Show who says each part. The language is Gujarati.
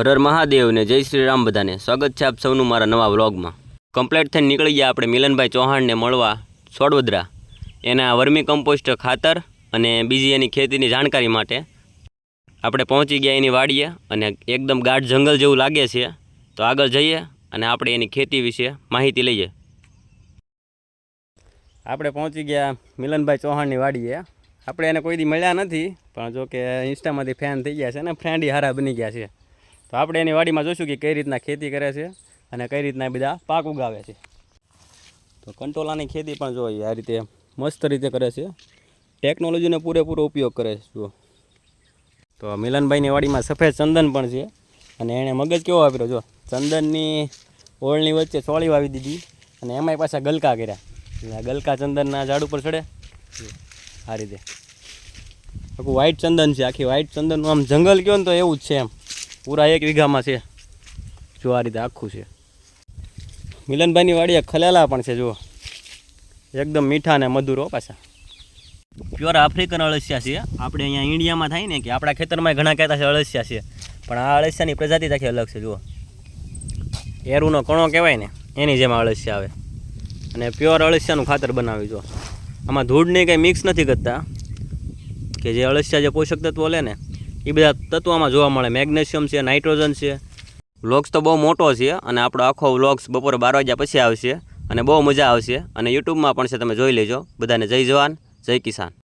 Speaker 1: હર હર મહાદેવ ને જય શ્રી રામ બધાને સ્વાગત છે આપ સૌનું મારા નવા વ્લોગમાં। કમ્પ્લીટ થઈને નીકળી ગયા આપણે મિલનભાઈ ચૌહાણને મળવા સોડવદરા એના વર્મી કમ્પોસ્ટ ખાતર અને બીજી એની ખેતીની જાણકારી માટે। આપણે પહોંચી ગયા એની વાડીએ અને એકદમ ગાઢ જંગલ જેવું લાગે છે, તો આગળ જઈએ અને આપણે એની ખેતી વિશે માહિતી લઈએ। આપણે પહોંચી ગયા મિલનભાઈ ચૌહાણની વાડીએ। આપણે એને કોઈ દી મળ્યા નથી, પણ જો કે ઇન્સ્ટામાંથી ફેન થઈ ગયા છે ને ફ્રેન્ડી હારા બની ગયા છે। તો આપણે એની વાડીમાં જોઈશું કે કઈ રીતના ખેતી કરે છે અને કઈ રીતના બધા પાક ઉગાવે છે। તો કંટોલાની ખેતી પણ જો આ રીતે મસ્ત રીતે કરે છે, ટેકનોલોજીનો પૂરેપૂરો ઉપયોગ કરે છે। જુઓ તો મિલનભાઈની વાડીમાં સફેદ ચંદન પણ છે અને એણે મગજ કેવો વાપર્યો, જો ચંદનની ઓળની વચ્ચે ચોળી વાવી દીધી અને એમાંય પાછા ગલકા કર્યા। ગલકા ચંદનના ઝાડ ઉપર ચડે આ રીતે આખું વ્હાઈટ ચંદન છે, આખી વ્હાઈટ ચંદનનું આમ જંગલ કહો ને તો એવું જ છે, એમ પૂરા 1 વીઘામાં છે। જો આ રીતે આખું છે। મિલનભાઈની વાડીએ ખલેલા પણ છે, જુઓ એકદમ મીઠા અને મધુરો પાછા પ્યોર આફ્રિકન અળસિયા છે। આપણે અહીંયા ઇન્ડિયામાં થાય ને કે આપણા ખેતરમાં ઘણા કહેતા છે અળસિયા છે, પણ આ અળસિયાની પ્રજાતિ આખી અલગ છે। જુઓ એરુનો કણો કહેવાય ને એની જેમ અળસિયા આવે અને પ્યોર અળસિયાનું ખાતર બનાવી। જો આમાં ધૂળને કંઈ મિક્સ નથી કરતા, કે જે અળસિયા જે પોષક તત્વો લે ને એ બધા તત્વો આમાં જોવા મળે। મેગ્નેશિયમ છે, નાઇટ્રોજન છે। વ્લોગ્સ તો બહુ મોટો છે અને આપણો આખો વ્લોગ્સ બપોરે 12 વાગ્યા પછી આવશે અને બહુ મજા આવશે અને યુટ્યુબમાં પણ છે, તમે જોઈ લેજો। બધાને જય જવાન જય કિસાન।